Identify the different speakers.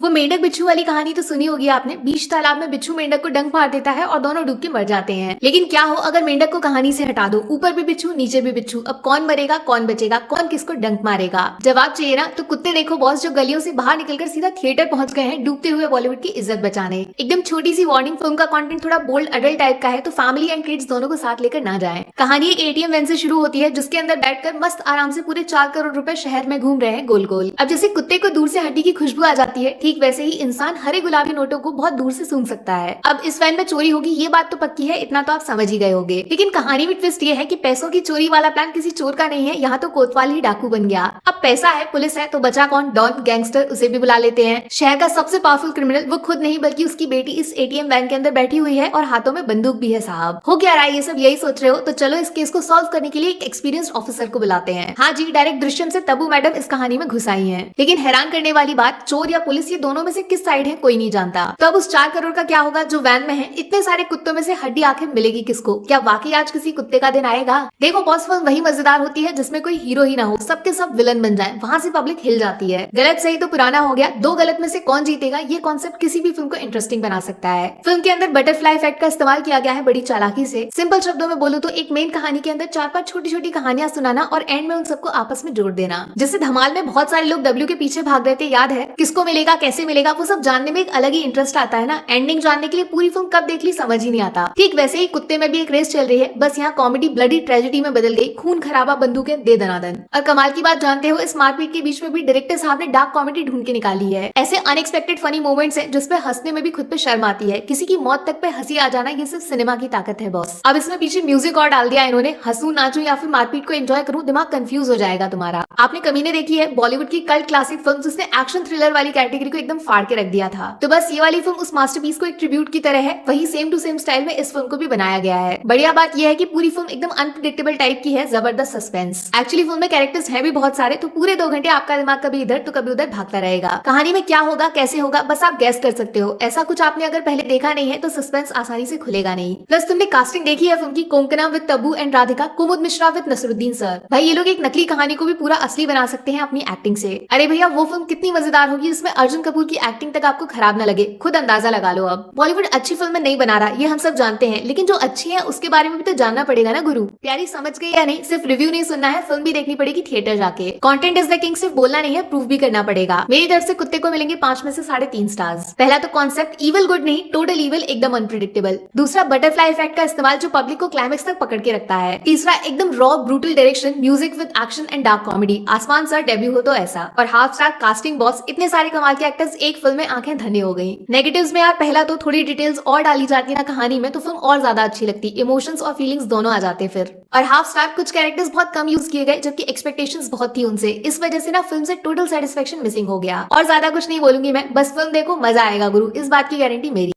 Speaker 1: वो मेंढक बिच्छू वाली कहानी तो सुनी होगी आपने। बीच तालाब में बिच्छू मेंढक को डंक मार देता है और दोनों डूब के मर जाते हैं। लेकिन क्या हो अगर मेंढक को कहानी से हटा दो, ऊपर भी बिच्छू नीचे भी बिच्छू, अब कौन मरेगा, कौन बचेगा, कौन किसको डंक मारेगा? जवाब चाहिए ना? तो कुत्ते देखो बॉस, जो गलियों से बाहर निकलकर सीधा थिएटर पहुंच गए हैं डूबते हुए बॉलीवुड की इज्जत बचाने। एकदम छोटी सी वार्निंग, फिल्म का कंटेंट थोड़ा बोल्ड अडल्ट टाइप का है, तो फैमिली एंड किड्स दोनों को साथ लेकर ना जाएं। कहानी एक एटीएम वैन से शुरू होती है जिसके अंदर बैठकर मस्त आराम से पूरे 4 करोड़ रुपए शहर में घूम रहे हैं गोल गोल। अब जैसे कुत्ते को दूर से हड्डी की खुशबू आ जाती है, ठीक वैसे ही इंसान हरे गुलाबी नोटों को बहुत दूर से सूंघ सकता है। अब इस वैन में चोरी होगी ये बात तो पक्की है, इतना तो आप समझ ही गए होंगे। लेकिन कहानी में ट्विस्ट ये है कि पैसों की चोरी वाला प्लान किसी चोर का नहीं है, यहाँ तो कोतवाल ही डाकू बन गया। अब पैसा है, पुलिस है, तो बचा कौन? डॉन, गैंगस्टर, उसे भी बुला लेते हैं। शहर का सबसे पावरफुल क्रिमिनल वो खुद नहीं बल्कि उसकी बेटी इस एटीएम बैंक के अंदर बैठी हुई है और हाथों में बंदूक भी है। साहब हो क्या रहा है ये सब, यही सोच रहे हो? तो चलो इस केस को सॉल्व करने के लिए एक एक्सपीरियंस्ड ऑफिसर को बुलाते हैं। हाँ जी, डायरेक्ट दृश्यम से तब्बू मैडम इस कहानी में घुस आई है। लेकिन हैरान करने वाली बात, चोर या पुलिस ये दोनों में से किस साइड है कोई नहीं जानता। तो अब उस 4 करोड़ का क्या होगा जो वैन में है? इतने सारे कुत्तों में से हड्डी आखिर मिलेगी किसको? क्या वाकई आज किसी कुत्ते का दिन आएगा? देखो बॉस, फिल्म वही मजेदार होती है जिसमें कोई हीरो ही ना हो, सबके सब विलन बन जाए, वहां से पब्लिक हिल जाती है। गलत सही तो पुराना हो गया, 2 गलत में से कौन जीतेगा, ये कॉन्सेप्ट किसी भी फिल्म को इंटरेस्टिंग बना सकता है। फिल्म के अंदर बटरफ्लाई इफेक्ट का इस्तेमाल किया गया है बड़ी चालाकी से। सिंपल शब्दों में बोलूं तो एक मेन कहानी के अंदर 4-5 छोटी छोटी कहानियां सुनाना और एंड में उन सबको आपस में जोड़ देना। जैसे धमाल में बहुत सारे लोग डब्ल्यू के पीछे भाग रहे थे, याद है? किसको मिलेगा, कैसे मिलेगा, वो सब जानने में एक अलग ही इंटरेस्ट आता है ना। एंडिंग जानने के लिए पूरी फिल्म कब देख ली समझ ही नहीं आता। ठीक वैसे ही कुत्ते में भी एक रेस चल रही है, बस यहाँ कॉमेडी ब्लडी ट्रेजेडी में बदल गई, खून खराबा बंदूकें दे दनादन। और कमाल की बात जानते हो, इस मारपीट के बीच में भी डायरेक्टर साहब ने डार्क कॉमेडी ढूंढ के निकाली है। ऐसे अनएक्सपेक्टेड फनी मोमेंट्स हैं जिसपे हंसने में भी खुद पे शर्म आती है। किसी की मौत तक पे हंसी आ जाना, ये सिर्फ सिनेमा की ताकत है बॉस। अब इसमें पीछे म्यूजिक और डाल दिया इन्होंने। हंसू, नाचू या फिर मारपीट को एंजॉय करूं, दिमाग कंफ्यूज हो जाएगा तुम्हारा। आपने कमीने देखी है, बॉलीवुड की कल्ट क्लासिक फिल्म जिसने एक्शन थ्रिलर वाली कैटेगरी को एकदम फाड़ के रख दिया था। तो बस ये वाली फिल्म उस मास्टरपीस को एक ट्रिब्यूट की तरह है, वही सेम टू सेम स्टाइल में इस फिल्म को भी बनाया गया है। बढ़िया बात यह है कि पूरी फिल्म एकदम अनप्रेडिक्टेबल टाइप की है, जबरदस्त सस्पेंस। एक्चुअली फिल्म में कैरेक्टर्स हैं भी बहुत सारे, तो पूरे 2 घंटे आपका दिमाग कभी इधर तो कभी उधर भागता रहेगा। कहानी में क्या होगा, कैसे होगा, बस आप गैस कर सकते हो। ऐसा कुछ आपने अगर पहले देखा नहीं है तो सस्पेंस आसानी से खुलेगा नहीं। प्लस तुमने कास्टिंग देखी है फिल्म की, Konkona with Tabu and Radhika, Kumud Mishra with Naseeruddin sir. भाई ये लोग एक नकली कहानी को भी पूरा असली बना सकते हैं अपनी एक्टिंग से। अरे भैया वो फिल्म कितनी मजेदार होगी जिसमें अर्जुन कपूर की एक्टिंग तक आपको खराब न लगे, खुद अंदाजा लगा लो। अब बॉलीवुड अच्छी फिल्म नहीं बना रहा, ये हम सब जानते हैं, लेकिन जो अच्छी है उसके बारे में भी तो जानना पड़ेगा ना गुरु। प्यारी समझ गई या नहीं? सिर्फ रिव्यू नहीं सुनना है, फिल्म भी देखनी पड़ेगी थिएटर जाके। कंटेंट इज द किंग सिर्फ बोलना नहीं है, प्रूव भी करना पड़ेगा। मेरी तरफ से कुत्ते को मिलेंगे 5 में से 3.5 स्टार्स। पहला तो कॉन्सेप्ट इविल गुड नहीं, टोटल इविल, एकदम अनप्रेडिक्टेबल। दूसरा बटरफ्लाई इफेक्ट का इस्तेमाल जो पब्लिक को क्लाइमेक्स तक पकड़ के रखता है। तीसरा एकदम raw brutal direction, music with action and dark comedy, आसमान सर डेब्यू हो तो ऐसा। और हाफ स्टार कास्टिंग बॉस, इतने सारे कमाल के एक्टर्स एक फिल्म में, आंखें धन्य हो गई। नेगेटिव्स में यार पहला तो थोड़ी डिटेल्स और डाली जाती ना कहानी में तो फिल्म और ज्यादा अच्छी लगती, इमोशंस और फीलिंग्स दोनों आ जाते फिर। और हाफ स्टार कुछ कैरेक्टर्स बहुत कम यूज किए गए जबकि एक्सपेक्टेशंस बहुत थी उनसे, इस वजह से ना फिल्म से टोटल सेटिस्फेक्शन मिसिंग हो गया। और ज्यादा कुछ नहीं बोलूंगी मैं, बस फिल्म देखो, मजा आएगा गुरु, इस बात की गारंटी मेरी।